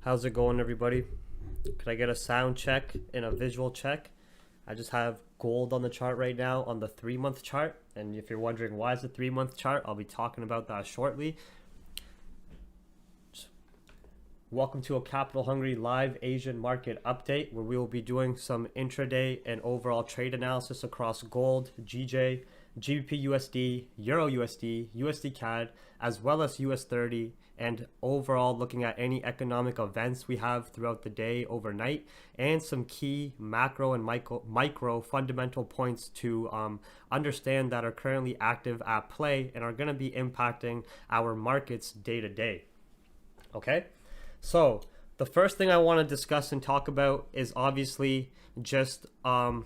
How's it going, everybody? Could I get a sound check and a visual check? I just have gold on the chart right now on the 3-month chart. And if you're wondering why is the 3-month chart, I'll be talking about that shortly. Welcome to a Capital Hungry live Asian market update where we will be doing some intraday and overall trade analysis across gold, GJ, GBPUSD, EURUSD, USDCAD, as well as US30, and overall looking at any economic events we have throughout the day, overnight, and some key macro and micro fundamental points to understand that are currently active at play and are going to be impacting our markets day to day. Okay? So the first thing I want to discuss and talk about is obviously just some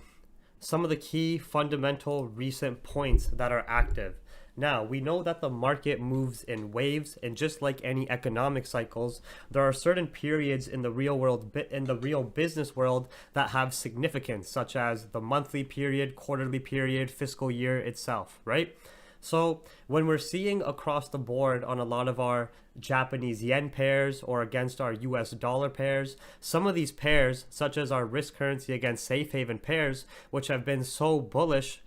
of the key fundamental recent points that are active. Now, we know that the market moves in waves, and just like any economic cycles, there are certain periods in the real world, in the real business world, that have significance, such as the monthly period, quarterly period, fiscal year itself, right? So when we're seeing across the board on a lot of our Japanese yen pairs or against our US dollar pairs, some of these pairs, such as our risk currency against safe haven pairs, which have been so bullish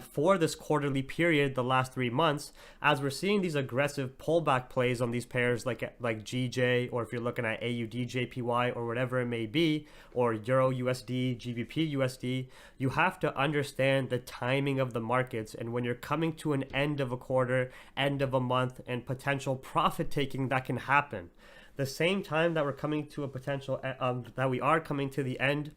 for this quarterly period, the last 3 months, as we're seeing these aggressive pullback plays on these pairs like GJ, or if you're looking at AUDJPY or whatever it may be, or EURUSD, GBPUSD, you have to understand the timing of the markets. And when you're coming to an end of a quarter, end of a month, and potential profit taking that can happen, the same time that we're coming to a potential that we are coming to the end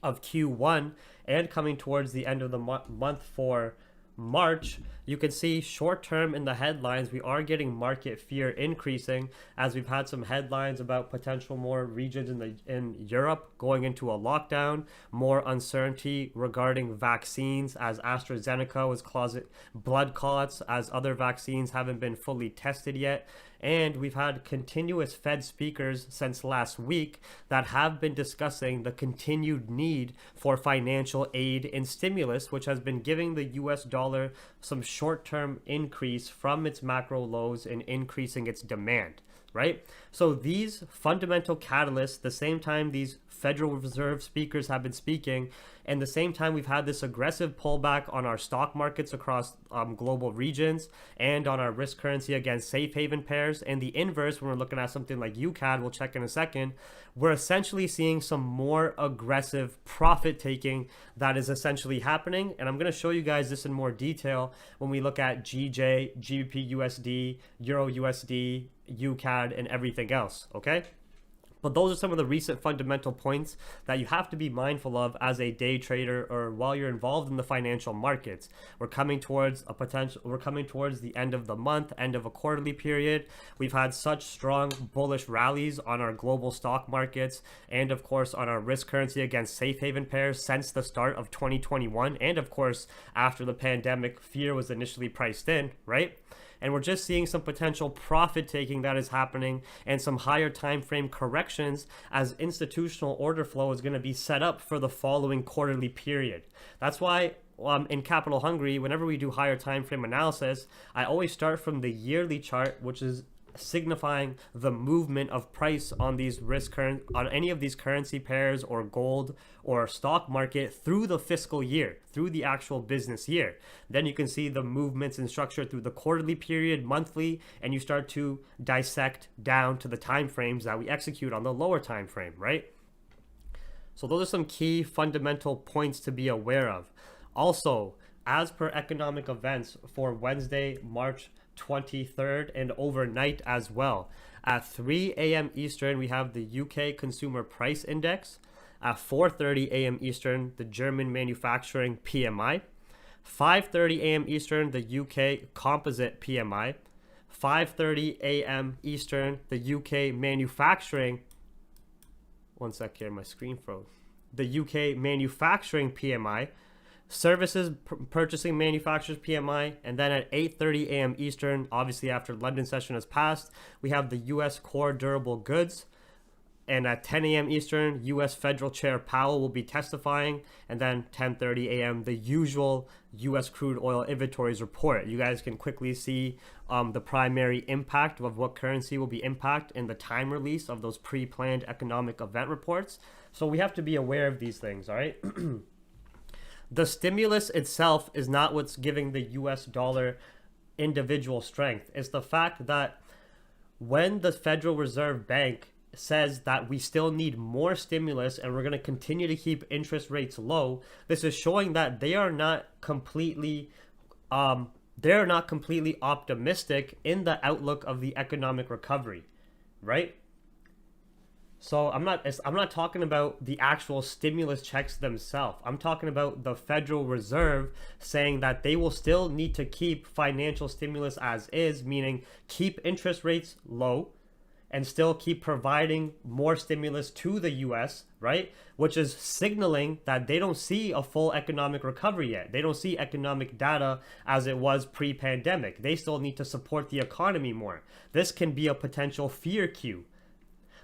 of Q1 and coming towards the end of the month for March, you can see short term in the headlines, we are getting market fear increasing as we've had some headlines about potential more regions in Europe going into a lockdown, more uncertainty regarding vaccines as AstraZeneca was causing blood clots as other vaccines haven't been fully tested yet. And we've had continuous Fed speakers since last week that have been discussing the continued need for financial aid and stimulus, which has been giving the US dollar some short-term increase from its macro lows and increasing its demand, right? So these fundamental catalysts, the same time these Federal Reserve speakers have been speaking, and the same time we've had this aggressive pullback on our stock markets across global regions and on our risk currency against safe haven pairs, and the inverse when we're looking at something like UCAD, we'll check in a second, we're essentially seeing some more aggressive profit taking that is essentially happening. And I'm going to show you guys this in more detail when we look at GJ, GBPUSD, EURUSD, UCAD, and everything else, okay? But those are some of the recent fundamental points that you have to be mindful of as a day trader or while you're involved in the financial markets. We're coming towards the end of the month, end of a quarterly period. We've had such strong bullish rallies on our global stock markets and of course on our risk currency against safe haven pairs since the start of 2021. And of course, after the pandemic, fear was initially priced in, right? And we're just seeing some potential profit taking that is happening and some higher time frame corrections as institutional order flow is going to be set up for the following quarterly period. That's why in Capital Hungry, whenever we do higher time frame analysis, I always start from the yearly chart, which is signifying the movement of price on these on any of these currency pairs or gold or stock market through the fiscal year, through the actual business year. Then you can see the movements and structure through the quarterly period, monthly, and you start to dissect down to the time frames that we execute on the lower time frame, right? So those are some key fundamental points to be aware of. Also, as per economic events for Wednesday, March 23rd and overnight as well. At 3 a.m. Eastern, we have the UK Consumer Price Index. At 4:30 a.m. Eastern, the German Manufacturing PMI. 5:30 a.m. Eastern, the UK Composite PMI. 5:30 a.m. Eastern, the UK Manufacturing. One sec here, my screen froze. The UK Manufacturing PMI. Services Purchasing Manufacturers PMI, and then at 8:30 a.m. Eastern, obviously after London session has passed, we have the US Core Durable Goods And at 10 a.m. Eastern, U.S. Federal Chair Powell will be testifying. And then 10:30 a.m., the usual U.S. crude oil inventories report. You guys can quickly see the primary impact of what currency will be impacted in the time release of those pre-planned economic event reports. So we have to be aware of these things, all right? The stimulus itself is not what's giving the U.S. dollar individual strength. It's the fact that when the Federal Reserve Bank says that we still need more stimulus and we're going to continue to keep interest rates low, this is showing that they are not completely optimistic in the outlook of the economic recovery, right? So I'm not talking about the actual stimulus checks themselves. I'm talking about the Federal Reserve saying that they will still need to keep financial stimulus as is, meaning keep interest rates low and still keep providing more stimulus to the US, right? Which is signaling that they don't see a full economic recovery yet. They don't see economic data as it was pre-pandemic. They still need to support the economy more. This can be a potential fear cue.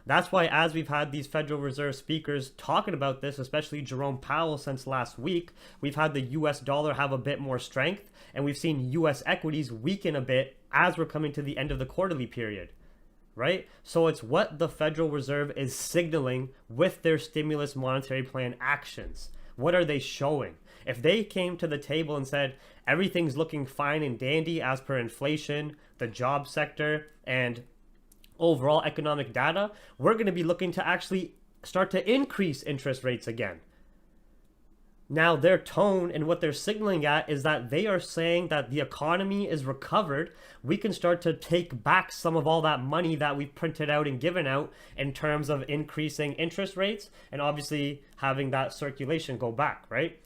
That's why as we've had these Federal Reserve speakers talking about this, especially Jerome Powell since last week, we've had the US dollar have a bit more strength, and we've seen US equities weaken a bit as we're coming to the end of the quarterly period, right? So it's what the Federal Reserve is signaling with their stimulus monetary plan actions. What are they showing? If they came to the table and said everything's looking fine and dandy as per inflation, the job sector, and overall economic data, we're going to be looking to actually start to increase interest rates again. Now, their tone and what they're signaling at is that they are saying that the economy is recovered. We can start to take back some of all that money that we've printed out and given out in terms of increasing interest rates and obviously having that circulation go back, right?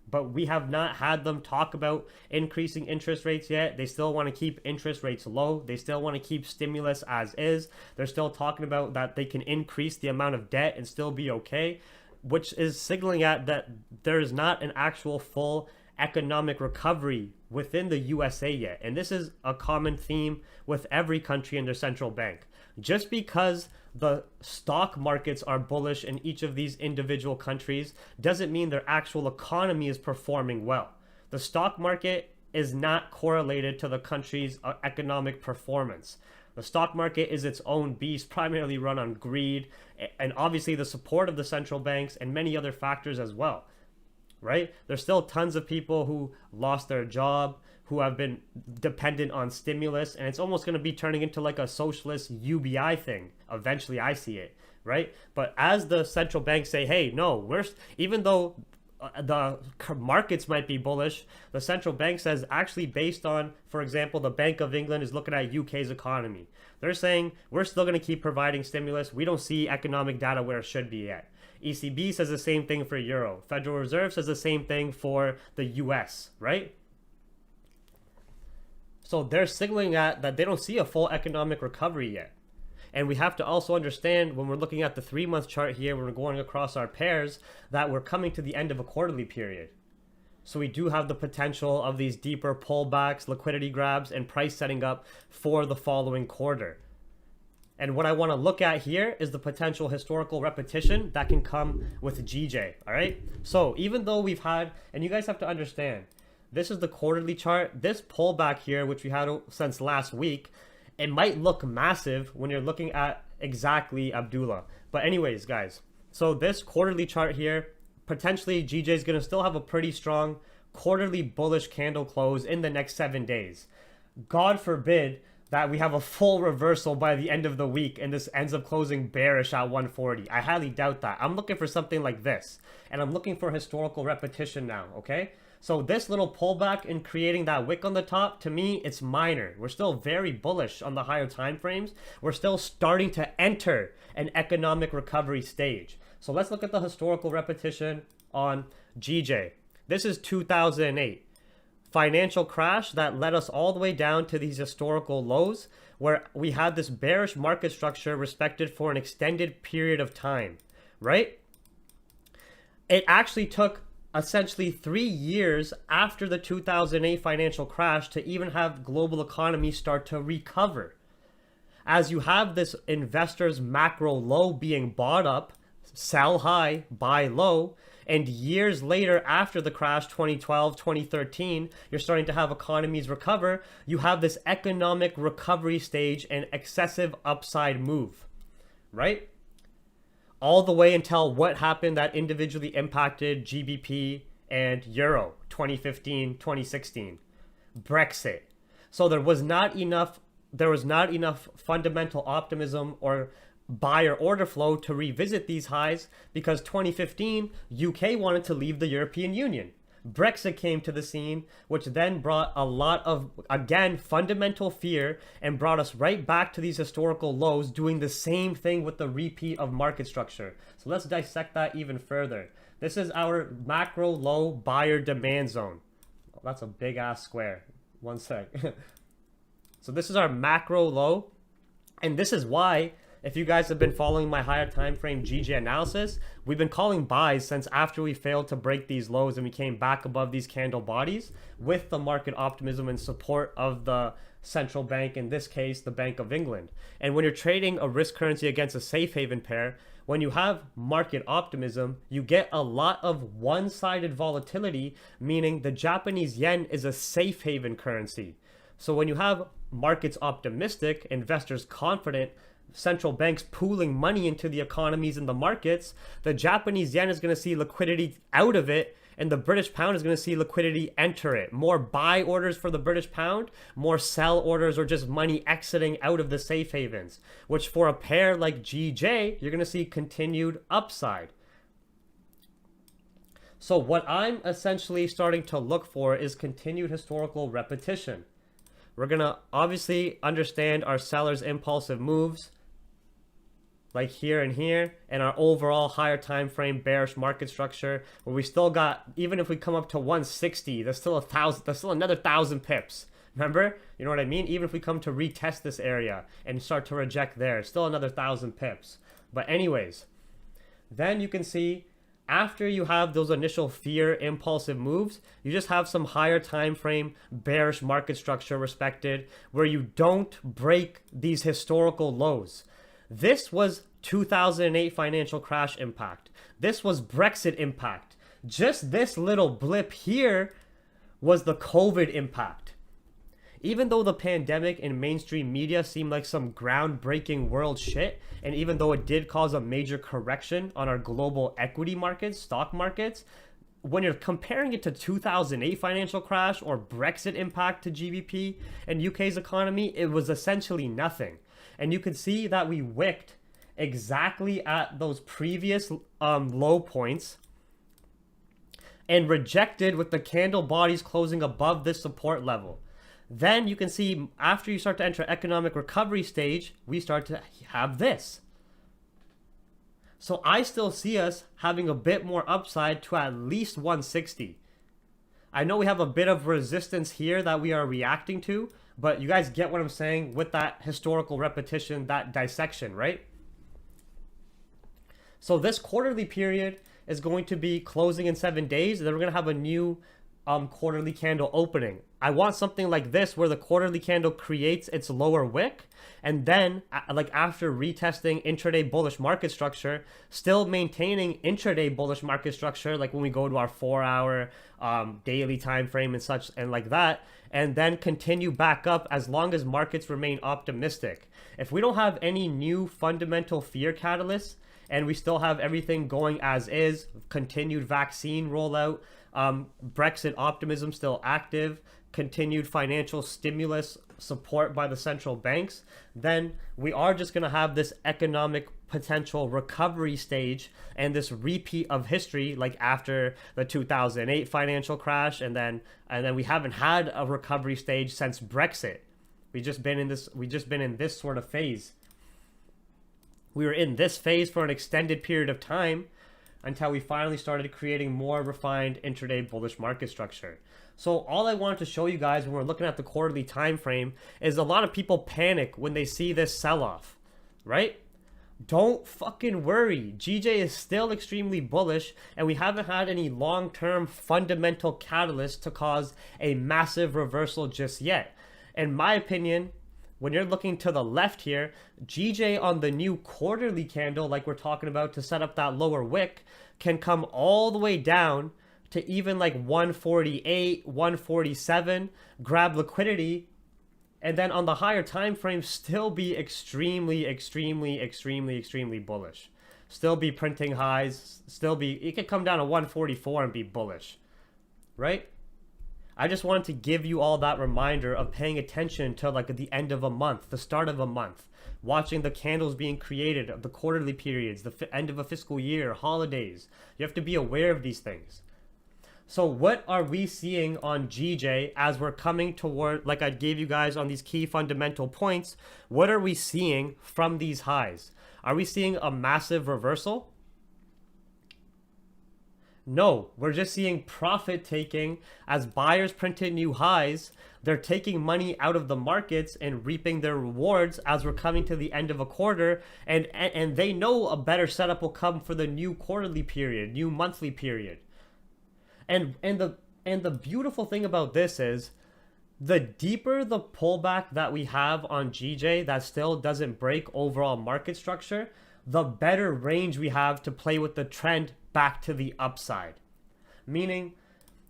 But we have not had them talk about increasing interest rates yet. They still want to keep interest rates low. They still want to keep stimulus as is. They're still talking about that they can increase the amount of debt and still be okay, which is signaling at that there is not an actual full economic recovery within the USA yet. And this is a common theme with every country and their central bank. Just because the stock markets are bullish in each of these individual countries doesn't mean their actual economy is performing well. The stock market is not correlated to the country's economic performance. The stock market is its own beast, primarily run on greed and obviously the support of the central banks and many other factors as well, right? There's still tons of people who lost their job, who have been dependent on stimulus, and it's almost going to be turning into like a socialist UBI thing. Eventually, I see it, right? But as the central banks say, hey, no, even though the markets might be bullish, the central bank says actually based on, for example, the Bank of England is looking at UK's economy. They're saying we're still going to keep providing stimulus. We don't see economic data where it should be yet. ECB says the same thing for Euro. Federal Reserve says the same thing for the US, right? So they're signaling at that they don't see a full economic recovery yet. And we have to also understand when we're looking at the 3-month chart here, when we're going across our pairs, that we're coming to the end of a quarterly period. So we do have the potential of these deeper pullbacks, liquidity grabs, and price setting up for the following quarter. And what I want to look at here is the potential historical repetition that can come with GJ, all right? So even though we've had, and you guys have to understand, this is the quarterly chart. This pullback here, which we had since last week, it might look massive when you're looking at exactly Abdullah. But anyways, guys, so this quarterly chart here, potentially GJ is going to still have a pretty strong quarterly bullish candle close in the next 7 days. God forbid that we have a full reversal by the end of the week and this ends up closing bearish at 140. I highly doubt that. I'm looking for something like this, and I'm looking for historical repetition now, okay? So this little pullback and creating that wick on the top, to me, it's minor. We're still very bullish on the higher time frames. We're still starting to enter an economic recovery stage. So let's look at the historical repetition on GJ. This is 2008. Financial crash that led us all the way down to these historical lows where we had this bearish market structure respected for an extended period of time, right? It actually took essentially 3 years after the 2008 financial crash to even have global economy start to recover. as you have this investors macro low being bought up, sell high, buy low, and years later after the crash 2012, 2013, you're starting to have economies recover, you have this economic recovery stage and excessive upside move, right? All the way until what happened that individually impacted GBP and Euro 2015, 2016, Brexit. So there was not enough fundamental optimism or buyer order flow to revisit these highs because 2015, UK wanted to leave the European Union. Brexit came to the scene, which then brought a lot of, again, fundamental fear and brought us right back to these historical lows, doing the same thing with the repeat of market structure. So let's dissect that even further. This is our macro low buyer demand zone. Oh, that's a big ass square. One sec. So this is our macro low. And this is why, if you guys have been following my higher time frame GJ analysis, we've been calling buys since after we failed to break these lows and we came back above these candle bodies with the market optimism and support of the central bank, in this case, the Bank of England. And when you're trading a risk currency against a safe haven pair, when you have market optimism, you get a lot of one-sided volatility, meaning the Japanese yen is a safe haven currency. So when you have markets optimistic, investors confident, central banks pooling money into the economies and the markets, the Japanese yen is going to see liquidity out of it, and the British pound is going to see liquidity enter it. More buy orders for the British pound, more sell orders, or just money exiting out of the safe havens, which for a pair like GJ, you're going to see continued upside. So what I'm essentially starting to look for is continued historical repetition. We're going to obviously understand our sellers' impulsive moves, like here and here, and our overall higher time frame bearish market structure, where we still got, even if we come up to 160, there's still another 1,000 pips. Remember? You know what I mean? Even if we come to retest this area and start to reject there, still another 1,000 pips. But anyways, then you can see after you have those initial fear impulsive moves, you just have some higher time frame bearish market structure respected, where you don't break these historical lows. This was 2008 financial crash impact. This was Brexit impact. Just this little blip here was the COVID impact. Even though the pandemic in mainstream media seemed like some groundbreaking world shit, and even though it did cause a major correction on our global equity markets, stock markets, when you're comparing it to 2008 financial crash or Brexit impact to GBP and UK's economy, it was essentially nothing. And you can see that we wicked exactly at those previous low points and rejected with the candle bodies closing above this support level. Then you can see after you start to enter economic recovery stage, we start to have this. So I still see us having a bit more upside to at least 160. I know we have a bit of resistance here that we are reacting to, but you guys get what I'm saying with that historical repetition, that dissection, right? So this quarterly period is going to be closing in 7 days, and then we're going to have a new quarterly candle opening. I want something like this where the quarterly candle creates its lower wick, and then like after retesting intraday bullish market structure, still maintaining intraday bullish market structure, like when we go to our 4-hour daily time frame and such and like that, and then continue back up as long as markets remain optimistic. If we don't have any new fundamental fear catalysts and we still have everything going as is, continued vaccine rollout, Brexit optimism still active, continued financial stimulus support by the central banks, then we are just going to have this economic potential recovery stage and this repeat of history like after the 2008 financial crash, and then we haven't had a recovery stage since Brexit. We've just been in this sort of phase. We were in this phase for an extended period of time until we finally started creating more refined intraday bullish market structure. So all I wanted to show you guys when we're looking at the quarterly time frame is a lot of people panic when they see this sell-off, right? Don't fucking worry. GJ is still extremely bullish, and we haven't had any long-term fundamental catalyst to cause a massive reversal just yet. In my opinion, when you're looking to the left here, GJ on the new quarterly candle, like we're talking about to set up that lower wick, can come all the way down to even like 148, 147, grab liquidity, and then on the higher time frame still be extremely bullish. Still be printing highs, it could come down to 144 and be bullish, right? I just wanted to give you all that reminder of paying attention to like at the end of a month, the start of a month, watching the candles being created, the quarterly periods, the end of a fiscal year, holidays. You have to be aware of these things. So what are we seeing on GJ as we're coming toward, like I gave you guys on these key fundamental points, what are we seeing from these highs? Are we seeing a massive reversal? No, we're just seeing profit taking as buyers printed new highs. They're taking money out of the markets and reaping their rewards as we're coming to the end of a quarter, and they know a better setup will come for the new quarterly period, new monthly period. And the beautiful thing about this is the deeper the pullback that we have on GJ that still doesn't break overall market structure, the better range we have to play with the trend back to the upside. Meaning,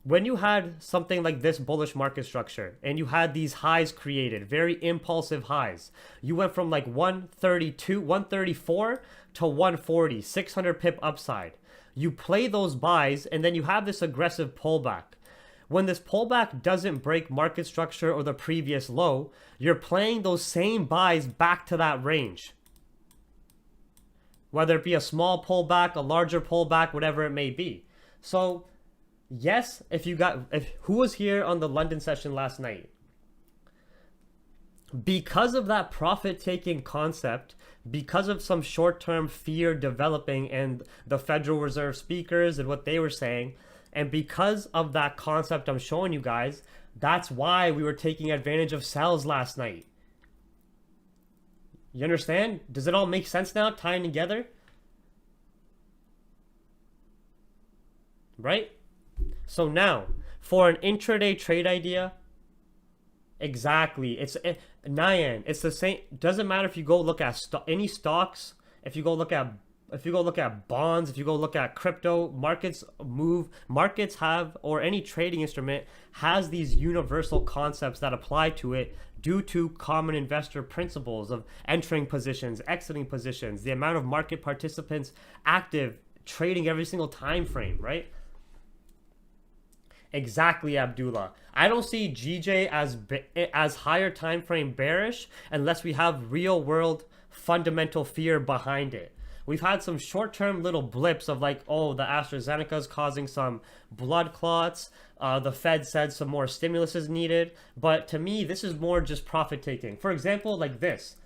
when you had something like this bullish market structure and you had these highs created, very impulsive highs, you went from like 132, 134 to 140, 600 pip upside. You play those buys and then you have this aggressive pullback. When this pullback doesn't break market structure or the previous low, you're playing those same buys back to that range. Whether it be a small pullback, a larger pullback, whatever it may be. So yes, who was here on the London session last night? Because of that profit-taking concept, because of some short-term fear developing and the Federal Reserve speakers and what they were saying, and because of that concept I'm showing you guys, that's why we were taking advantage of sells last night. You understand? Does it all make sense now, tying together? Right? So now, for an intraday trade idea, exactly, Nyan, it's the same. Doesn't matter if you go look at any stocks, if you go look at bonds, if you go look at crypto, markets have, or any trading instrument has these universal concepts that apply to it due to common investor principles of entering positions, exiting positions, the amount of market participants active trading every single time frame, right? Exactly, Abdullah. I don't see GJ as higher time frame bearish unless we have real world fundamental fear behind it. We've had some short-term little blips of like, oh, the AstraZeneca is causing some blood clots. The Fed said some more stimulus is needed. But to me, this is more just profit taking. For example, like this.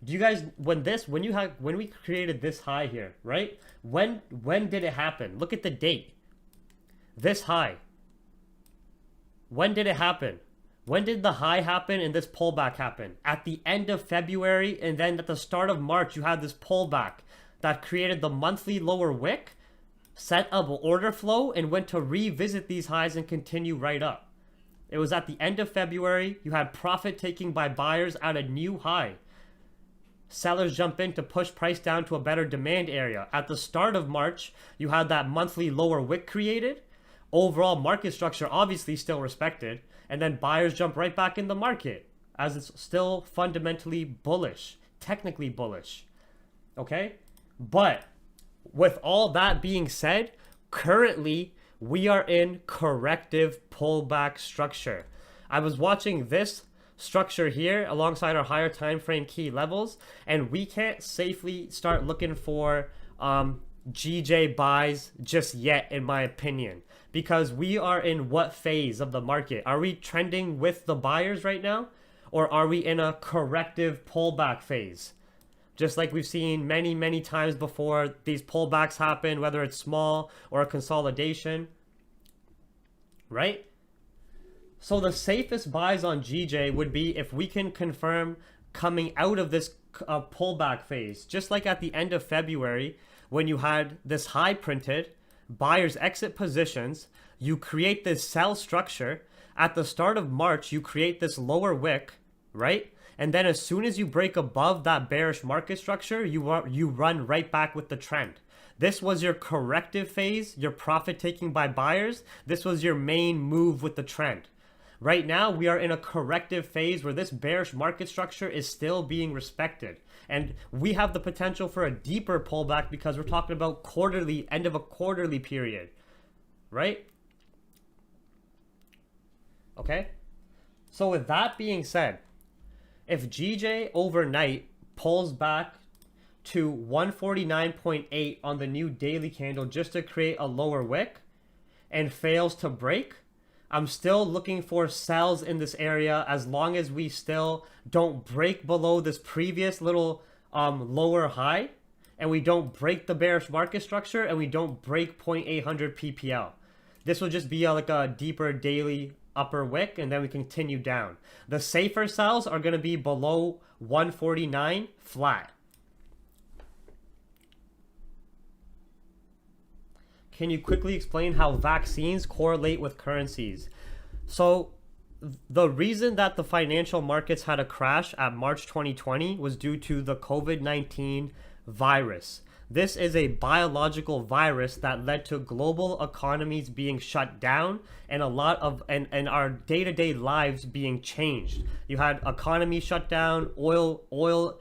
Do you guys, when we created this high here, right? When did it happen? Look at the date. This high. When did it happen? When did the high happen and this pullback happen? At the end of February, and then at the start of March, you had this pullback that created the monthly lower wick, set up order flow, and went to revisit these highs and continue right up. It was at the end of February. You had profit taking by buyers at a new high. Sellers jump in to push price down to a better demand area. At the start of March, you had that monthly lower wick created. Overall market structure obviously still respected. And then buyers jump right back in the market as it's still fundamentally bullish, technically bullish. Okay? But with all that being said, currently we are in corrective pullback structure. I was watching this structure here alongside our higher time frame key levels, and we can't safely start looking for GJ buys just yet, in my opinion, because we are in what phase of the market? Are we trending with the buyers right now, or are we in a corrective pullback phase? Just like we've seen many times before, these pullbacks happen, whether it's small or a consolidation, right? So the safest buys on GJ would be if we can confirm coming out of this pullback phase, just like at the end of February, when you had this high printed, buyers exit positions, you create this sell structure. At the start of March, you create this lower wick, right? And then as soon as you break above that bearish market structure, you run right back with the trend. This was your corrective phase, your profit taking by buyers. This was your main move with the trend. Right now, we are in a corrective phase where this bearish market structure is still being respected. And we have the potential for a deeper pullback because we're talking about quarterly, end of a quarterly period, right? Okay. So with that being said, if GJ overnight pulls back to 149.8 on the new daily candle just to create a lower wick and fails to break, I'm still looking for sells in this area as long as we still don't break below this previous little lower high, and we don't break the bearish market structure, and we don't break 0.800 PPL. This will just be like a deeper daily upper wick, and then we continue down. The safer sells are going to be below 149 flat. Can you quickly explain how vaccines correlate with currencies? So the reason that the financial markets had a crash at March 2020 was due to the COVID-19 virus. This is a biological virus that led to global economies being shut down and a lot of and our day-to-day lives being changed. You had economy shut down, oil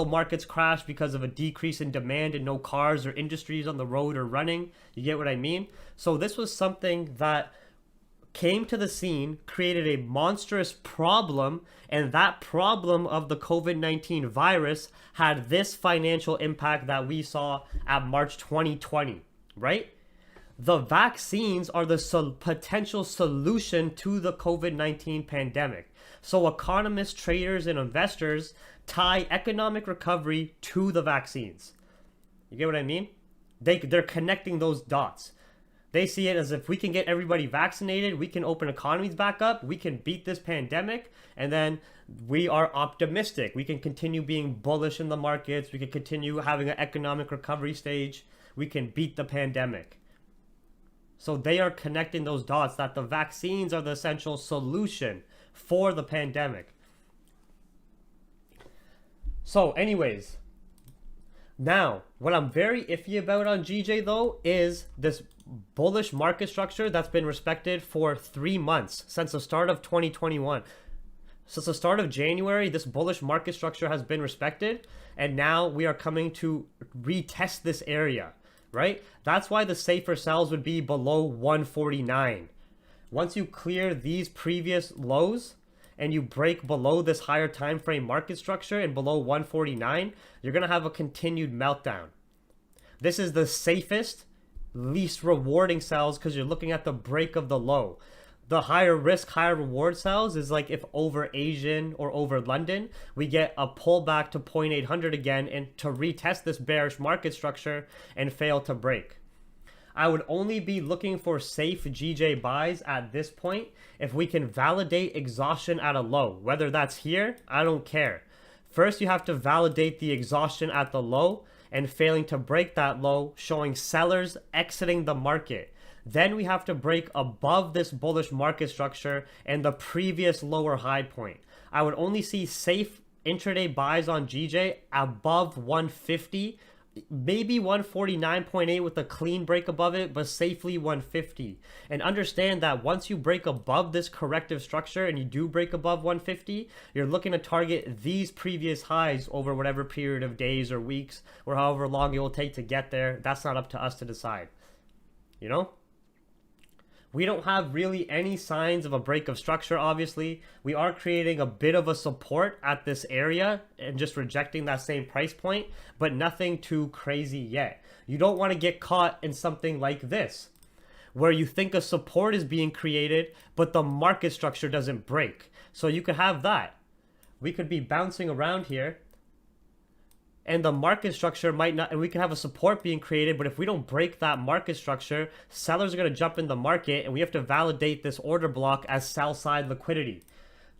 markets crash because of a decrease in demand and no cars or industries on the road or running. You get what I mean? So this was something that came to the scene, created a monstrous problem, and that problem of the COVID-19 virus had this financial impact that we saw at March 2020, right? The vaccines are the potential solution to the COVID-19 pandemic. So economists, traders, and investors tie economic recovery to the vaccines. You get what I mean? They're connecting those dots. They see it as if we can get everybody vaccinated, we can open economies back up, we can beat this pandemic, and then we are optimistic. We can continue being bullish in the markets. We can continue having an economic recovery stage. We can beat the pandemic. So they are connecting those dots that the vaccines are the essential solution for the pandemic. So anyways, now, what I'm very iffy about on GJ though is this bullish market structure that's been respected for 3 months since the start of 2021. Since the start of January, this bullish market structure has been respected, and now we are coming to retest this area, right? That's why the safer sells would be below 149. Once you clear these previous lows, and you break below this higher time frame market structure and below 149, you're going to have a continued meltdown. This is the safest, least rewarding sells because you're looking at the break of the low. The higher risk, higher reward sells is like if over Asian or over London, we get a pullback to 0.800 again and to retest this bearish market structure and fail to break. I would only be looking for safe GJ buys at this point if we can validate exhaustion at a low. Whether that's here, I don't care. First, you have to validate the exhaustion at the low and failing to break that low, showing sellers exiting the market. Then we have to break above this bullish market structure and the previous lower high point. I would only see safe intraday buys on GJ above 150, maybe 149.8 with a clean break above it, but safely 150. And understand that once you break above this corrective structure and you do break above 150, you're looking to target these previous highs over whatever period of days or weeks or however long it will take to get there. That's not up to us to decide. You know? We don't have really any signs of a break of structure, obviously. We are creating a bit of a support at this area and just rejecting that same price point, but nothing too crazy yet. You don't want to get caught in something like this, where you think a support is being created, but the market structure doesn't break. So you could have that. We could be bouncing around here, and the market structure might not, and we can have a support being created, but if we don't break that market structure, sellers are going to jump in the market and we have to validate this order block as sell side liquidity.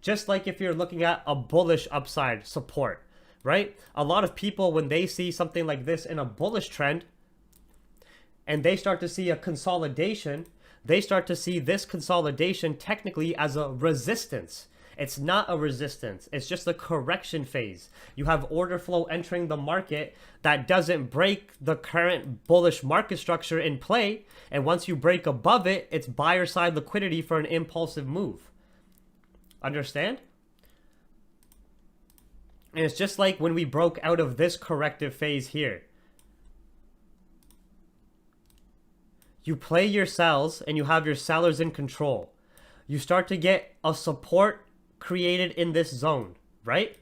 Just like if you're looking at a bullish upside support, right? A lot of people, when they see something like this in a bullish trend and they start to see a consolidation, they start to see this consolidation technically as a resistance. It's not a resistance. It's just a correction phase. You have order flow entering the market that doesn't break the current bullish market structure in play. And once you break above it, it's buyer side liquidity for an impulsive move. Understand? And it's just like when we broke out of this corrective phase here. You play your sells and you have your sellers in control. You start to get a support created in this zone, right?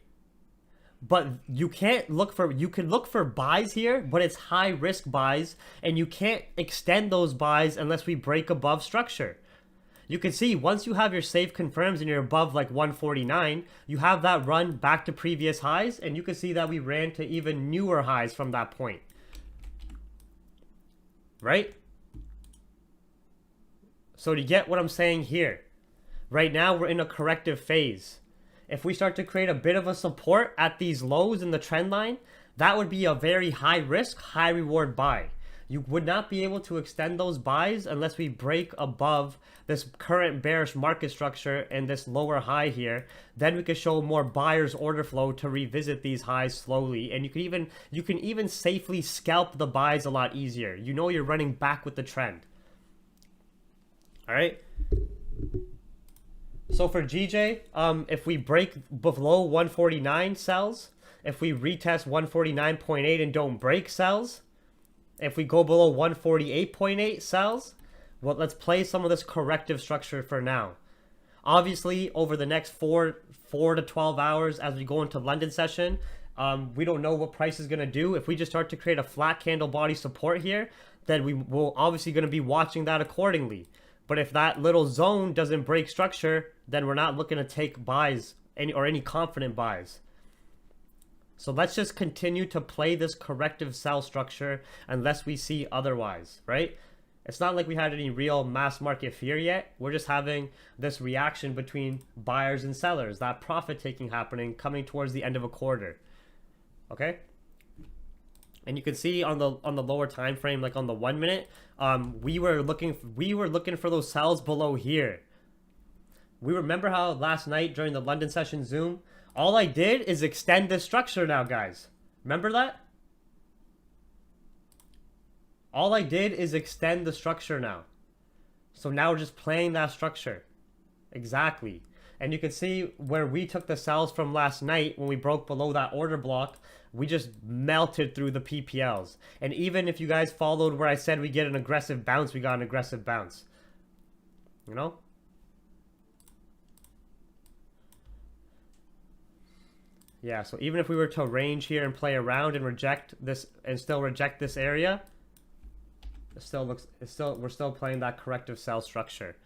But you can't look for, you can look for buys here, but it's high risk buys, and you can't extend those buys unless we break above structure. You can see once you have your safe confirms and you're above like 149, you have that run back to previous highs, and you can see that we ran to even newer highs from that point, right? So to get what I'm saying here, right now we're in a corrective phase. If we start to create a bit of a support at these lows in the trend line, that would be a very high risk, high reward buy. You would not be able to extend those buys unless we break above this current bearish market structure and this lower high here. Then we can show more buyers order flow to revisit these highs slowly, and you can even safely scalp the buys a lot easier. You know you're running back with the trend. All right. So for GJ, if we break below 149, sells. If we retest 149.8 and don't break, sells. If we go below 148.8, sells. Well, let's play some of this corrective structure for now. Obviously, over the next 4 to 12 hours as we go into London session, we don't know what price is going to do. If we just start to create a flat candle body support here, then we will obviously going to be watching that accordingly. But if that little zone doesn't break structure, then we're not looking to take buys or any confident buys. So let's just continue to play this corrective sell structure unless we see otherwise, right? It's not like we had any real mass market fear yet. We're just having this reaction between buyers and sellers, that profit taking happening coming towards the end of a quarter. Okay? And you can see on the lower time frame, like on the 1 minute, we were looking for those sells below here. We remember how last night during the London session Zoom, all I did is extend this structure now, guys. Remember that? All I did is extend the structure now. So now we're just playing that structure. Exactly. And you can see where we took the sells from last night when we broke below that order block, we just melted through the PPLs. And even if you guys followed where I said we get an aggressive bounce, we got an aggressive bounce. You know? Yeah, so even if we were to range here and play around and reject this and still reject this area, we're still playing that corrective sell structure.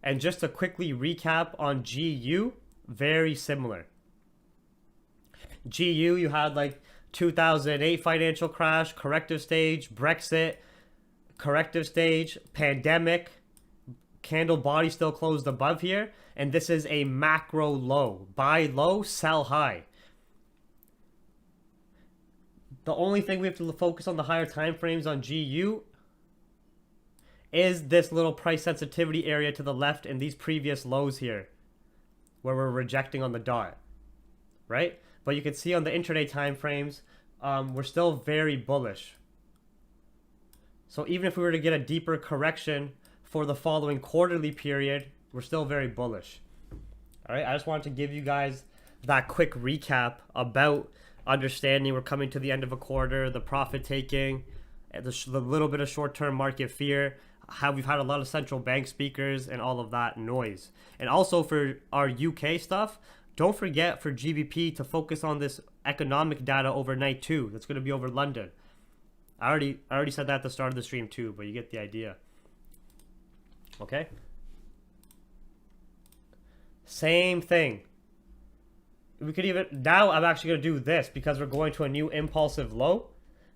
And just to quickly recap on GU, very similar. GU, you had like 2008 financial crash, corrective stage, Brexit, corrective stage, pandemic, candle body still closed above here, and this is a macro low. Buy low, sell high. The only thing we have to focus on the higher time frames on GU is this little price sensitivity area to the left and these previous lows here where we're rejecting on the dot, right? But you can see on the intraday time frames, we're still very bullish. So even if we were to get a deeper correction for the following quarterly period, we're still very bullish. All right, I just wanted to give you guys that quick recap about understanding we're coming to the end of a quarter, the profit taking, the little bit of short-term market fear, how we've had a lot of central bank speakers and all of that noise. And also for our UK stuff, don't forget for GBP to focus on this economic data overnight too. That's going to be over London. I already said that at the start of the stream too, but you get the idea. Okay? Same thing. We could even, now I'm actually going to do this because we're going to a new impulsive low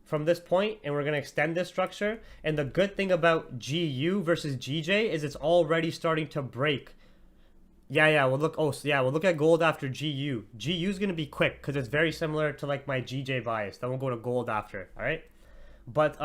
from this point, and we're going to extend this structure. And the good thing about GU versus GJ is it's already starting to break. We'll look at gold after GU. GU is going to be quick because it's very similar to like my GJ bias. Then we'll go to gold after, all right? But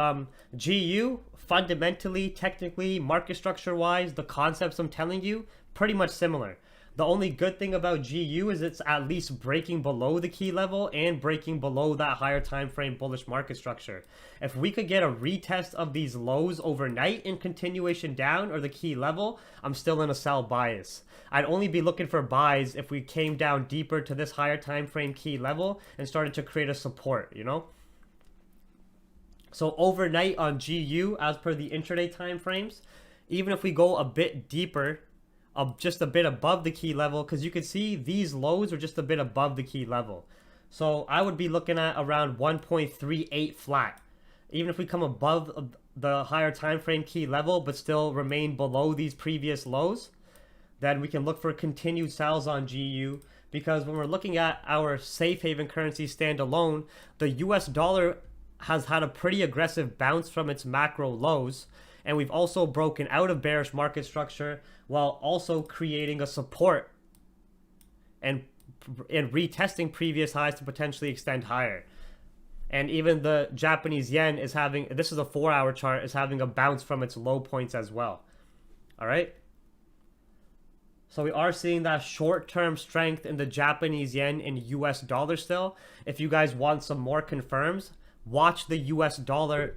GU, fundamentally, technically, market structure-wise, the concepts I'm telling you, pretty much similar. The only good thing about GU is it's at least breaking below the key level and breaking below that higher time frame bullish market structure. If we could get a retest of these lows overnight in continuation down or the key level, I'm still in a sell bias. I'd only be looking for buys if we came down deeper to this higher time frame key level and started to create a support, you know? So overnight on GU, as per the intraday time frames, even if we go a bit deeper, just a bit above the key level, because you can see these lows are just a bit above the key level. So I would be looking at around 1.38 flat. Even if we come above the higher time frame key level, but still remain below these previous lows, then we can look for continued sells on GU. Because when we're looking at our safe haven currency standalone, the US dollar has had a pretty aggressive bounce from its macro lows, and we've also broken out of bearish market structure while also creating a support and retesting previous highs to potentially extend higher. And even the Japanese yen is having, this is a 4-hour chart, is having a bounce from its low points as well. All right. So we are seeing that short-term strength in the Japanese yen and US dollar still. If you guys want some more confirms, watch the US dollar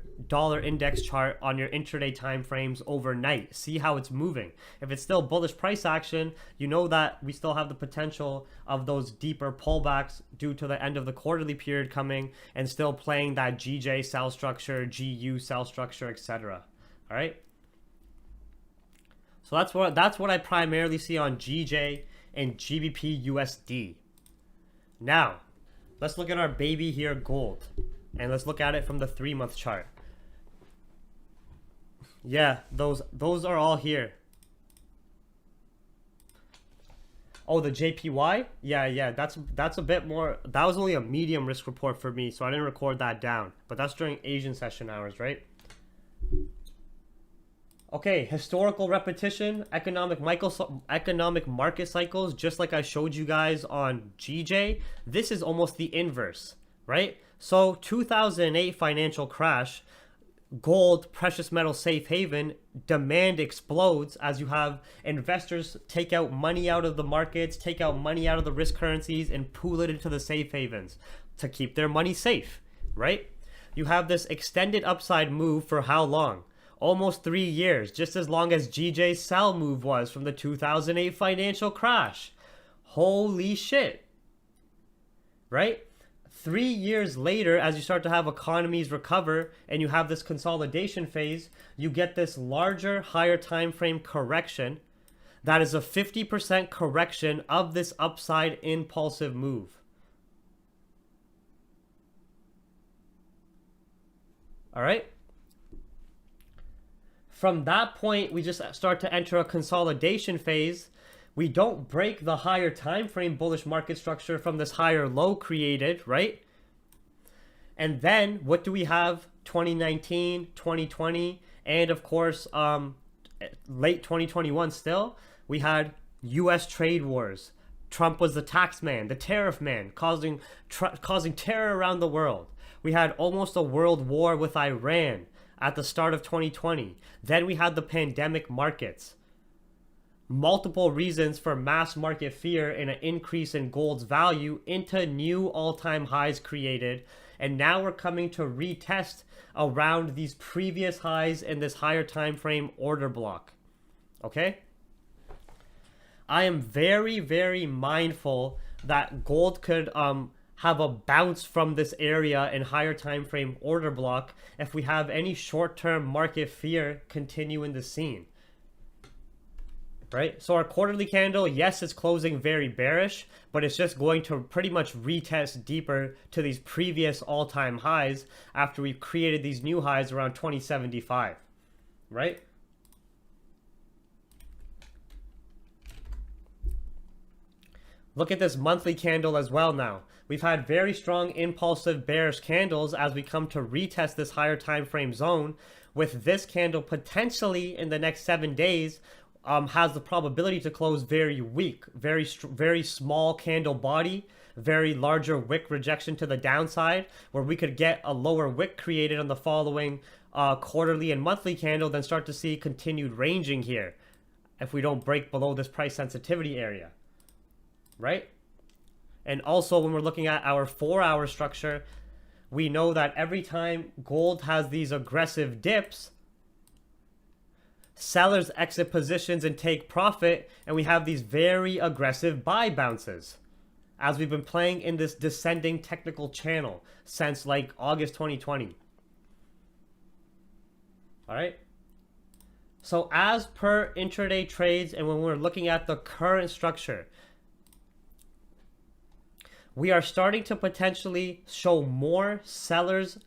index chart on your intraday time frames overnight. See how it's moving. If it's still bullish price action, you know that we still have the potential of those deeper pullbacks due to the end of the quarterly period coming and still playing that GJ sell structure, GU sell structure, etc. All right. So that's what I primarily see on GJ and GBPUSD. Now, let's look at our baby here, gold. And let's look at it from the 3-month chart. Yeah, those are all here. Oh, the JPY? Yeah, that's a bit more. That was only a medium risk report for me, so I didn't record that down. But that's during Asian session hours, right? Okay, historical repetition, economic market cycles, just like I showed you guys on GJ. This is almost the inverse, right? So 2008 financial crash, gold, precious metal safe haven, demand explodes as you have investors take out money out of the markets, take out money out of the risk currencies and pool it into the safe havens to keep their money safe, right? You have this extended upside move for how long? Almost 3 years, just as long as GJ's sell move was from the 2008 financial crash. Holy shit. Right? 3 years later, as you start to have economies recover and you have this consolidation phase, you get this larger, higher time frame correction. That is a 50% correction of this upside impulsive move. All right? From that point, we just start to enter a consolidation phase. We don't break the higher time frame bullish market structure from this higher low created, right? And then what do we have? 2019, 2020, and of course, late 2021 still, we had US trade wars. Trump was the tax man, the tariff man, causing terror around the world. We had almost a world war with Iran at the start of 2020. Then we had the pandemic markets. Multiple reasons for mass market fear and an increase in gold's value into new all-time highs created. And now we're coming to retest around these previous highs in this higher time frame order block. Okay? I am very, very mindful that gold could have a bounce from this area in higher time frame order block if we have any short-term market fear continue in the scene. Right? So our quarterly candle, yes, it's closing very bearish, but it's just going to pretty much retest deeper to these previous all-time highs after we've created these new highs around 2075. Right? Look at this monthly candle as well now. We've had very strong impulsive bearish candles as we come to retest this higher time frame zone, with this candle potentially in the next 7 days has the probability to close very weak, very small candle body, very larger wick rejection to the downside, where we could get a lower wick created on the following quarterly and monthly candle, then start to see continued ranging here if we don't break below this price sensitivity area. right? And also when we're looking at our 4-hour structure, we know that every time gold has these aggressive dips, sellers exit positions and take profit, and we have these very aggressive buy bounces, as we've been playing in this descending technical channel since like August 2020. All right. So as per intraday trades, and when we're looking at the current structure, we are starting to potentially show more sellers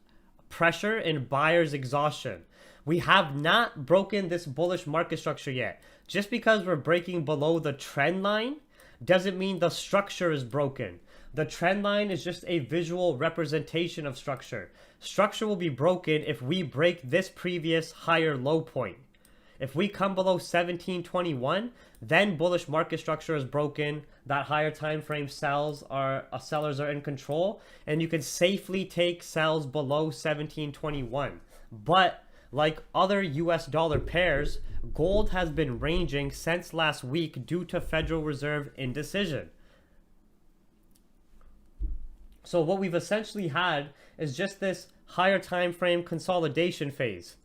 pressure and buyers exhaustion. We have not broken this bullish market structure yet. Just because we're breaking below the trend line doesn't mean the structure is broken. The trend line is just a visual representation of structure. Structure will be broken if we break this previous higher low point. If we come below 1721, then bullish market structure is broken. That higher time frame sellers are in control, and you can safely take sells below 1721. But like other US dollar pairs, gold has been ranging since last week due to Federal Reserve indecision. So what we've essentially had is just this higher time frame consolidation phase.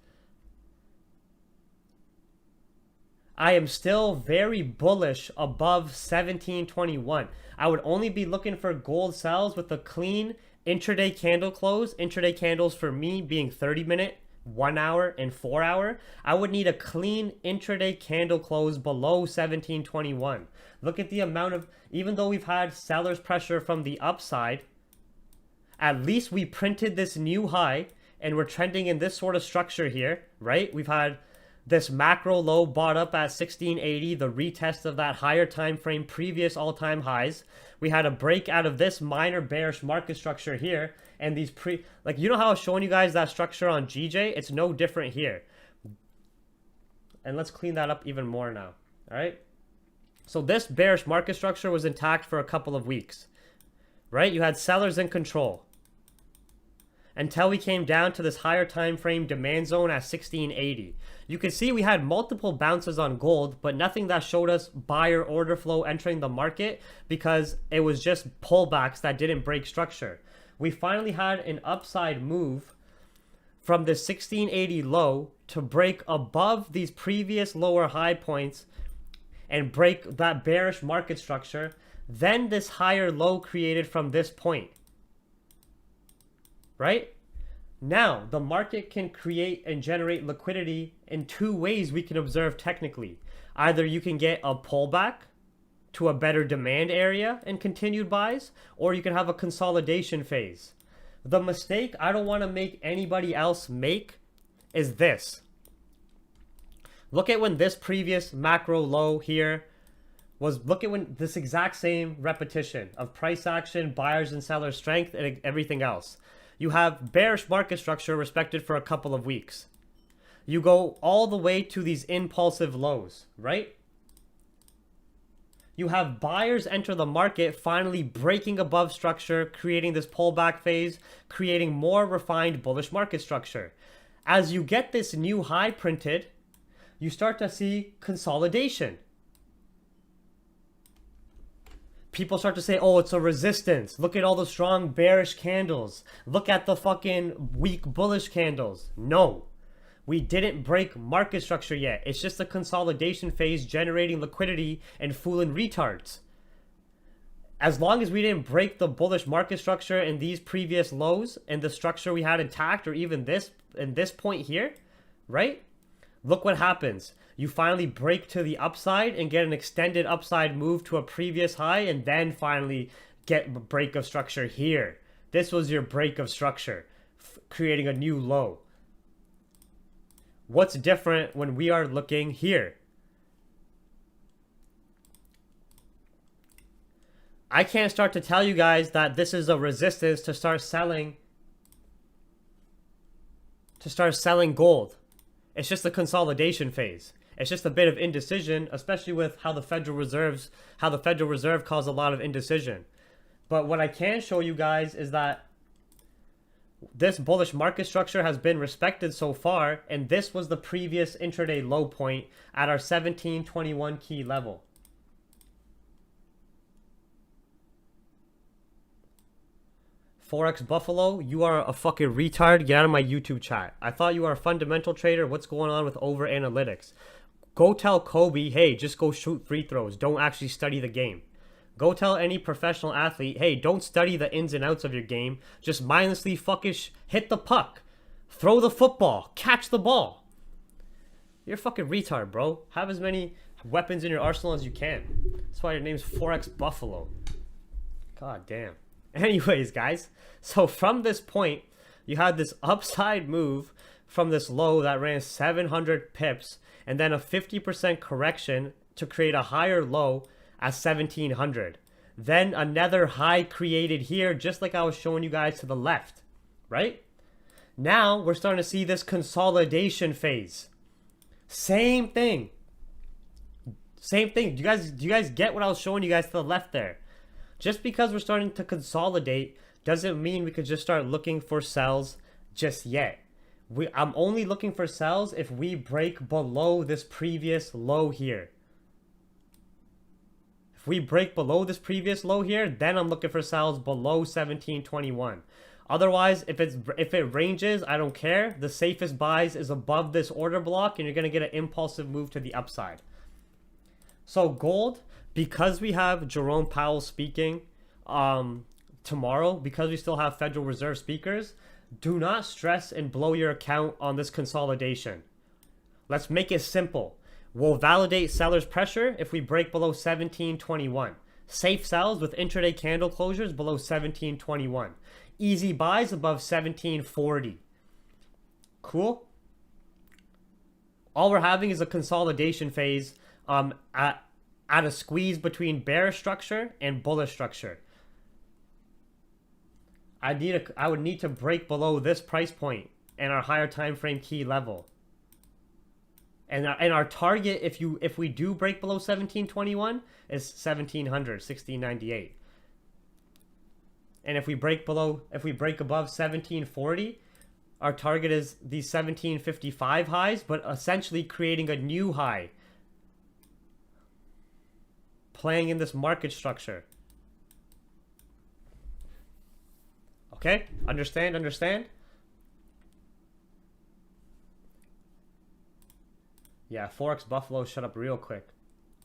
I am still very bullish above 1721. I would only be looking for gold sells with a clean intraday candle close. Intraday candles for me being 30-minute, 1 hour, and 4 hour. I would need a clean intraday candle close below 1721. Look at the amount of, even though we've had sellers pressure from the upside, at least we printed this new high and we're trending in this sort of structure here, right? We've had this macro low bought up at 1680, the retest of that higher time frame previous all-time highs. We had a break out of this minor bearish market structure here, and these like, you know how I was showing you guys that structure on GJ? It's no different here. And let's clean that up even more now. All right. So this bearish market structure was intact for a couple of weeks, right? You had sellers in control until we came down to this higher time frame demand zone at 1680. You can see we had multiple bounces on gold, but nothing that showed us buyer order flow entering the market, because it was just pullbacks that didn't break structure. We finally had an upside move from the 1680 low to break above these previous lower high points and break that bearish market structure. Then this higher low created from this point, right? Now, the market can create and generate liquidity in two ways we can observe technically. Either you can get a pullback to a better demand area and continued buys, or you can have a consolidation phase. The mistake I don't want to make anybody else make is this. Look at when this previous macro low here was, look at when this exact same repetition of price action, buyers and sellers strength, and everything else. You have bearish market structure respected for a couple of weeks. You go all the way to these impulsive lows, right? You have buyers enter the market, finally breaking above structure, creating this pullback phase, creating more refined bullish market structure. As you get this new high printed, you start to see consolidation. People start to say, oh, it's a resistance. Look at all the strong bearish candles. Look at the fucking weak bullish candles. No, we didn't break market structure yet. It's just a consolidation phase generating liquidity and fooling retards. As long as we didn't break the bullish market structure in these previous lows and the structure we had intact, or even this in this point here, right? Look what happens. You finally break to the upside and get an extended upside move to a previous high, and then finally get a break of structure here. This was your break of structure, creating a new low. What's different when we are looking here? I can't start to tell you guys that this is a resistance to start selling gold. It's just a consolidation phase. It's just a bit of indecision, especially with how the Federal Reserve caused a lot of indecision. But what I can show you guys is that this bullish market structure has been respected so far, and this was the previous intraday low point at our 1721 key level. Forex Buffalo, you are a fucking retard. Get out of my YouTube chat. I thought you were a fundamental trader. What's going on with over analytics? Go tell Kobe, hey, just go shoot free throws. Don't actually study the game. Go tell any professional athlete, hey, don't study the ins and outs of your game. Just mindlessly fucking hit the puck. Throw the football. Catch the ball. You're a fucking retard, bro. Have as many weapons in your arsenal as you can. That's why your name's Forex Buffalo. God damn. Anyways, guys. So from this point, you had this upside move from this low that ran 700 pips and then a 50% correction to create a higher low at 1700. Then another high created here, just like I was showing you guys to the left, right? Now we're starting to see this consolidation phase. Same thing. Same thing. Do you guys get what I was showing you guys to the left there? Just because we're starting to consolidate doesn't mean we could just start looking for sells just yet. I'm only looking for sells if we break below this previous low here. If we break below this previous low here, then I'm looking for sells below 1721. Otherwise, if it ranges, I don't care. The safest buys is above this order block, and you're going to get an impulsive move to the upside. So gold, because we have Jerome Powell speaking tomorrow, because we still have Federal Reserve speakers, do not stress and blow your account on this consolidation. Let's make it simple. We'll validate seller's pressure if we break below 1721. Safe sells with intraday candle closures below 1721. Easy buys above 1740. Cool? All we're having is a consolidation phase at a squeeze between bearish structure and bullish structure. I would need to break below this price point and our higher time frame key level. And our target, if we do break below 1721, is 1700, 1698. And if we break above 1740, our target is these 1755 highs, but essentially creating a new high. Playing in this market structure. Okay? Understand? Yeah, Forex Buffalo, shut up real quick.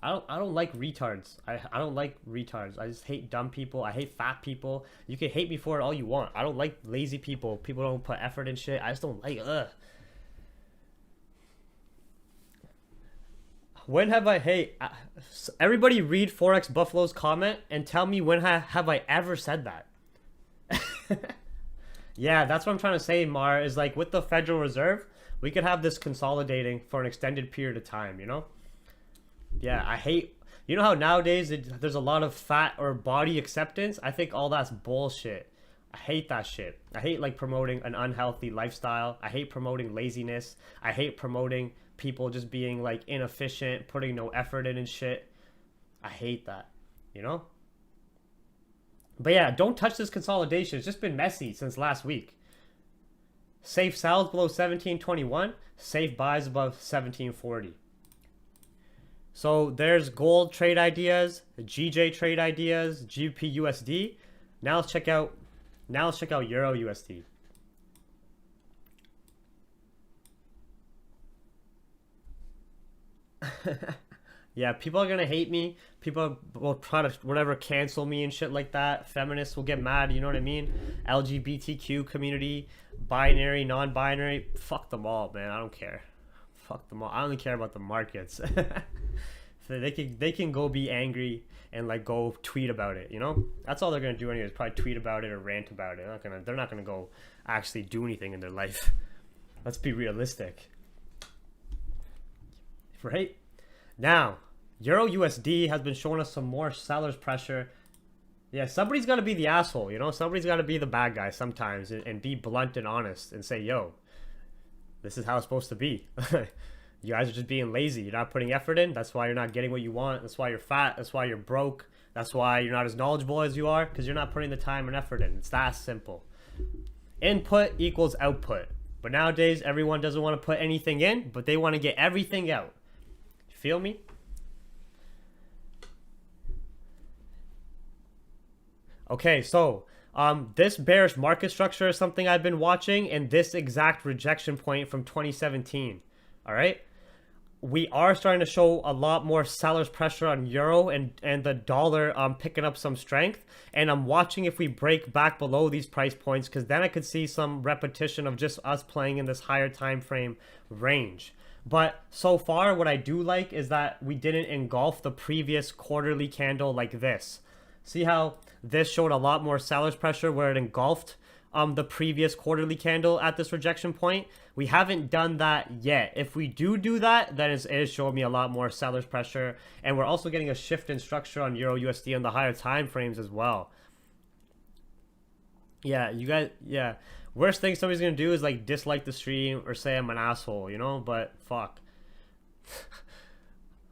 I don't like retards. I don't like retards. I just hate dumb people. I hate fat people. You can hate me for it all you want. I don't like lazy people. People don't put effort in shit. I just don't like When have everybody read Forex Buffalo's comment and tell me when have I ever said that? Yeah, that's what I'm trying to say, Mar, is like with the Federal Reserve, we could have this consolidating for an extended period of time, you know? Yeah, I hate, you know how nowadays there's a lot of fat or body acceptance? I think all that's bullshit. I hate that shit. I hate like promoting an unhealthy lifestyle. I hate promoting laziness. I hate promoting people just being like inefficient, putting no effort in and shit. I hate that, you know? But yeah, don't touch this consolidation. It's just been messy since last week. Safe sells below 1721. Safe buys above 1740. So there's gold trade ideas, GJ trade ideas, GBPUSD. Now let's check out EURUSD. Yeah, people are gonna hate me. People will try to whatever cancel me and shit like that. Feminists will get mad, you know what I mean? LGBTQ community, binary, non-binary, fuck them all, man. I don't care. Fuck them all. I only care about the markets. So they can go be angry and like go tweet about it, you know? That's all they're gonna do anyways. Probably tweet about it or rant about it. They're not gonna go actually do anything in their life. Let's be realistic. Right? Now, EURUSD has been showing us some more seller's pressure. Yeah, somebody's got to be the asshole, you know? Somebody's got to be the bad guy sometimes and be blunt and honest and say, yo, this is how it's supposed to be. You guys are just being lazy. You're not putting effort in. That's why you're not getting what you want. That's why you're fat. That's why you're broke. That's why you're not as knowledgeable as you are, because you're not putting the time and effort in. It's that simple. Input equals output. But nowadays, everyone doesn't want to put anything in, but they want to get everything out. Feel me? Okay, so This bearish market structure is something I've been watching, and this exact rejection point from 2017. All right. We are starting to show a lot more seller's pressure on euro and the dollar picking up some strength. And I'm watching if we break back below these price points, because then I could see some repetition of just us playing in this higher time frame range. But so far, what I do like is that we didn't engulf the previous quarterly candle like this. See how this showed a lot more seller's pressure where it engulfed the previous quarterly candle at this rejection point? We haven't done that yet. If we do that, then it is showing me a lot more seller's pressure. And we're also getting a shift in structure on EURUSD on the higher time frames as well. Yeah, you guys, yeah. Worst thing somebody's gonna do is like dislike the stream or say I'm an asshole, you know? But fuck.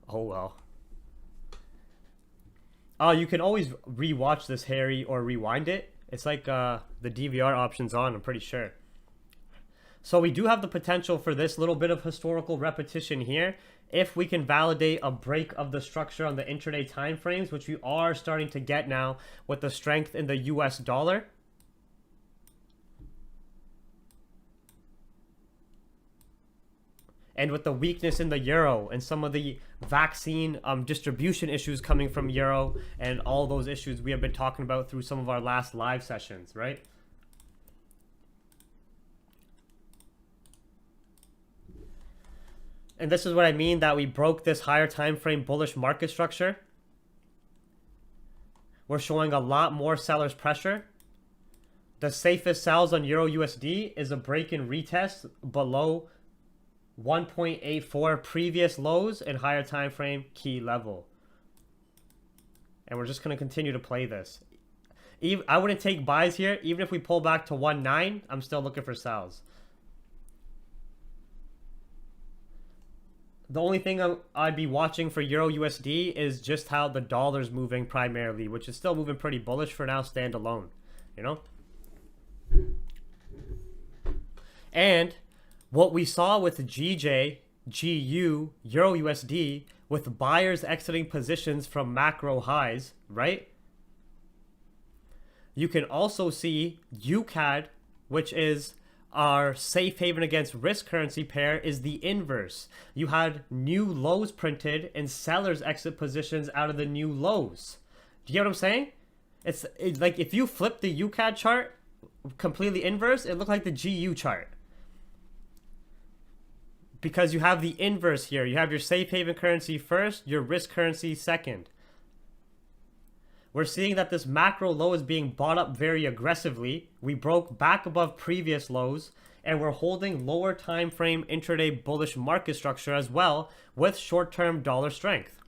Oh well. Oh, you can always rewatch this, Harry, or rewind it. It's like the DVR option's on, I'm pretty sure. So we do have the potential for this little bit of historical repetition here if we can validate a break of the structure on the intraday time frames, which we are starting to get now with the strength in the US dollar. And with the weakness in the euro and some of the vaccine distribution issues coming from euro and all those issues we have been talking about through some of our last live sessions, right? And this is what I mean, that we broke this higher time frame bullish market structure. We're showing a lot more seller's pressure. The safest sells on EURUSD is a break and retest below 1.84 previous lows and higher time frame key level. And we're just going to continue to play this. I wouldn't take buys here. Even if we pull back to 1.9, I'm still looking for sells. The only thing I'd be watching for EURUSD is just how the dollar's moving primarily, which is still moving pretty bullish for now, standalone, you know? And what we saw with GJ, GU, EURUSD, with buyers exiting positions from macro highs, right? You can also see UCAD, which is our safe haven against risk currency pair, is the inverse. You had new lows printed and sellers exit positions out of the new lows. Do you get what I'm saying? It's like if you flip the UCAD chart completely inverse, it looked like the GU chart. Because you have the inverse here. You have your safe haven currency first, your risk currency second. We're seeing that this macro low is being bought up very aggressively. We broke back above previous lows, and we're holding lower time frame intraday bullish market structure as well with short-term dollar strength.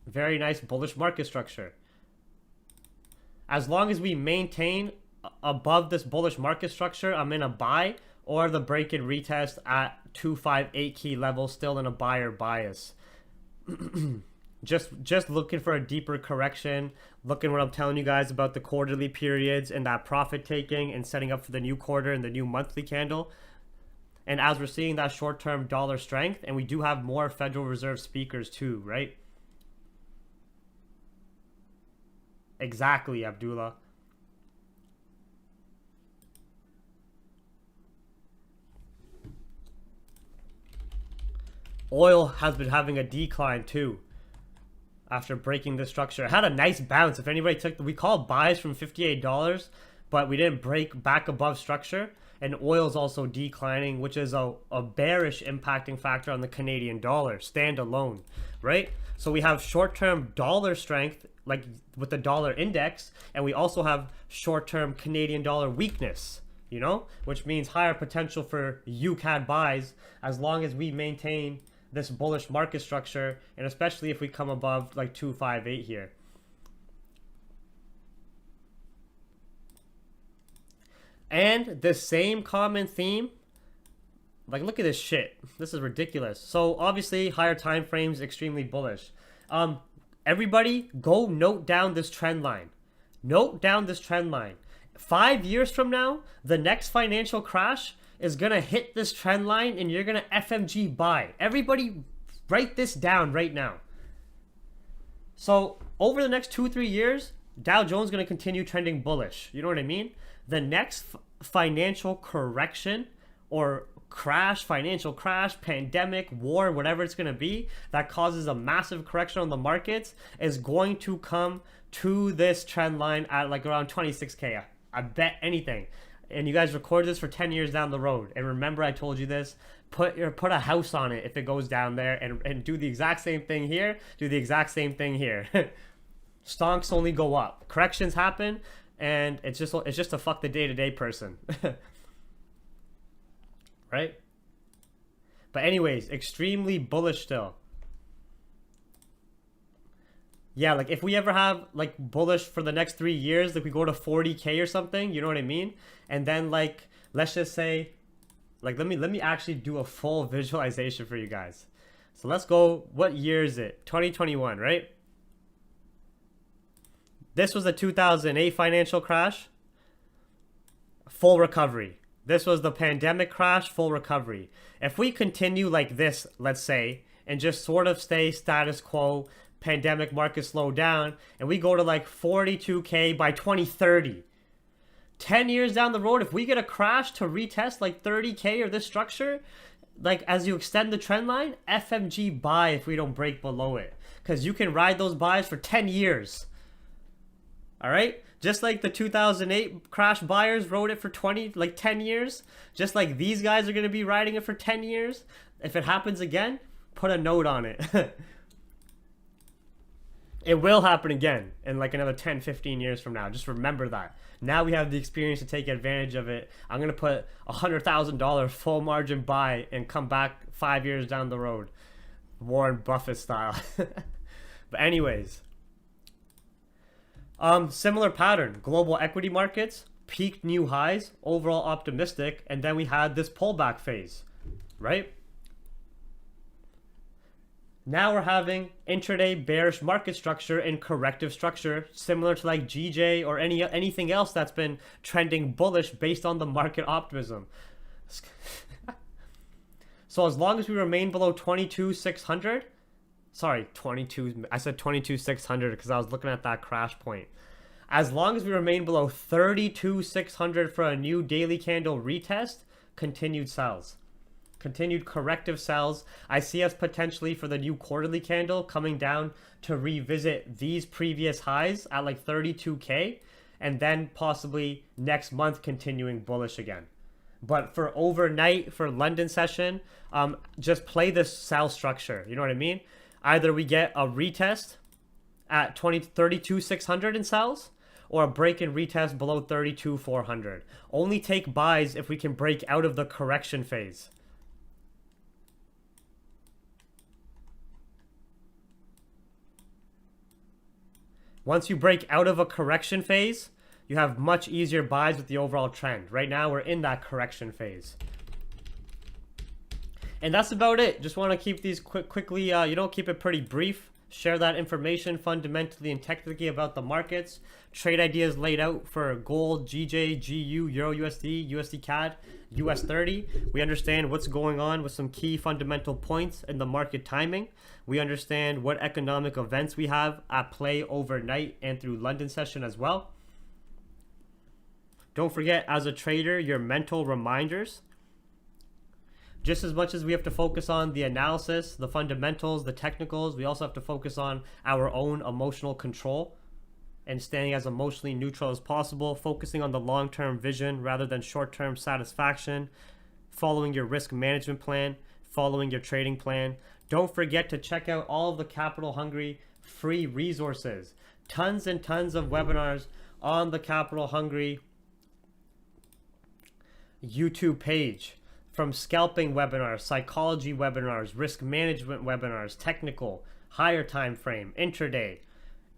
Very nice bullish market structure. As long as we maintain above this bullish market structure, I'm in a buy, or the break and retest at 258 key level, still in a buyer bias. just looking for a deeper correction, looking what I'm telling you guys about the quarterly periods and that profit taking and setting up for the new quarter and the new monthly candle. And as we're seeing that short-term dollar strength, and we do have more Federal Reserve speakers too, right? Exactly, Abdullah. Oil has been having a decline too after breaking this structure. It had a nice bounce. If anybody took, we called buys from $58, but we didn't break back above structure. And oil's also declining, which is a bearish impacting factor on the Canadian dollar standalone, right? So we have short-term dollar strength, like with the dollar index, and we also have short-term Canadian dollar weakness, you know, which means higher potential for UCAD buys as long as we maintain this bullish market structure, and especially if we come above like 258 here. And the same common theme, like look at this shit. This is ridiculous. So obviously higher time frames, extremely bullish. Everybody go note down this trend line. Note down this trend line. 5 years from now, the next financial crash is going to hit this trend line and you're going to FMG buy. Everybody write this down right now. So over the next 2-3 years, Dow Jones is going to continue trending bullish. You know what I mean? The next financial correction or crash, financial crash, pandemic, war, whatever it's going to be, that causes a massive correction on the markets is going to come to this trend line at like around 26K. I bet anything. And you guys record this for 10 years down the road. And remember, I told you this, put a house on it if it goes down there, and do the exact same thing here, do the exact same thing here. Stonks only go up. Corrections happen, and it's just a fuck the day-to-day person. Right? But anyways, extremely bullish still. Yeah, like if we ever have like bullish for the next 3 years, like we go to 40K or something, you know what I mean? And then like, let's just say, like let me actually do a full visualization for you guys. So let's go, what year is it? 2021, right? This was the 2008 financial crash, full recovery. This was the pandemic crash, full recovery. If we continue like this, let's say, and just sort of stay status quo, pandemic market slow down, and we go to like 42K by 2030. 10 years down the road, if we get a crash to retest like 30K or this structure, like as you extend the trend line, FMG buy if we don't break below it. Because you can ride those buys for 10 years. All right? Just like the 2008 crash buyers rode it for 10 years. Just like these guys are going to be riding it for 10 years. If it happens again, put a note on it. It will happen again in like another 10, 15 years from now. Just remember that. Now we have the experience to take advantage of it. I'm going to put $100,000 full margin buy and come back 5 years down the road. Warren Buffett style. But anyways. Similar pattern. Global equity markets peaked new highs, overall optimistic, and then we had this pullback phase, right? Now we're having intraday bearish market structure and corrective structure, similar to like GJ or anything else that's been trending bullish based on the market optimism. So as long as we remain below 22,600, sorry, 22, I said 22,600 because I was looking at that crash point. As long as we remain below 32,600 for a new daily candle retest, continued sells. Continued corrective sells. I see us potentially for the new quarterly candle coming down to revisit these previous highs at like 32K, and then possibly next month continuing bullish again. But for overnight, for London session, just play this sell structure. You know what I mean? Either we get a retest at 32,600 in sells, or a break and retest below 32,400. Only take buys if we can break out of the correction phase. Once you break out of a correction phase, you have much easier buys with the overall trend. Right now, we're in that correction phase. And that's about it. Just want to keep these quickly, keep it pretty brief. Share that information fundamentally and technically about the markets. Trade ideas laid out for gold, GJ, GU, EURUSD, USDCAD, US30. We understand what's going on with some key fundamental points in the market timing. We understand what economic events we have at play overnight and through London session as well. Don't forget, as a trader, your mental reminders. Just as much as we have to focus on the analysis, the fundamentals, the technicals, we also have to focus on our own emotional control and staying as emotionally neutral as possible, focusing on the long-term vision rather than short-term satisfaction, following your risk management plan, following your trading plan. Don't forget to check out all of the Capital Hungry free resources. Tons and tons of webinars on the Capital Hungry YouTube page. From scalping webinars, psychology webinars, risk management webinars, technical, higher time frame, intraday,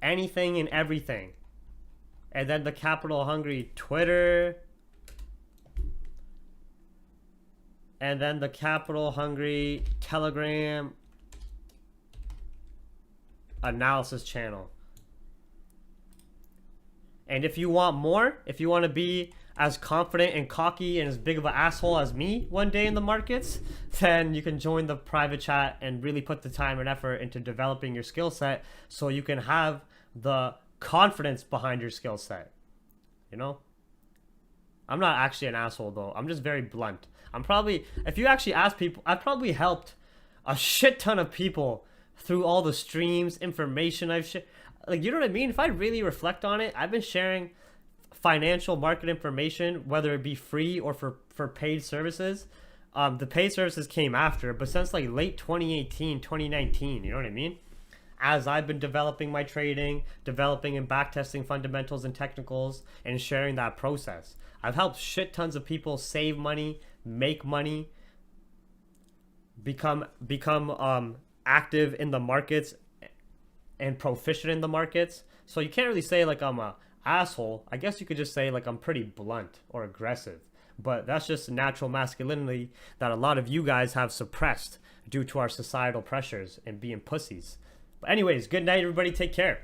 anything and everything. And then the Capital Hungry Twitter. And then the Capital Hungry Telegram analysis channel. And if you want more, if you want to be as confident and cocky and as big of an asshole as me one day in the markets, then you can join the private chat and really put the time and effort into developing your skill set so you can have the confidence behind your skill set. You know? I'm not actually an asshole though. I'm just very blunt. I'm probably, if you actually ask people, I've probably helped a shit ton of people through all the streams, information I've shared. Like, you know what I mean? If I really reflect on it, I've been sharing financial market information, whether it be free or for paid services. The paid services came after, but since like late 2018, 2019, you know what I mean? As I've been developing my trading, developing and backtesting fundamentals and technicals, and sharing that process, I've helped shit tons of people save money, make money, become active in the markets and proficient in the markets. So you can't really say like I'm a asshole. I guess you could just say like I'm pretty blunt or aggressive, but that's just natural masculinity that a lot of you guys have suppressed due to our societal pressures and being pussies. But anyways, good night everybody, take care.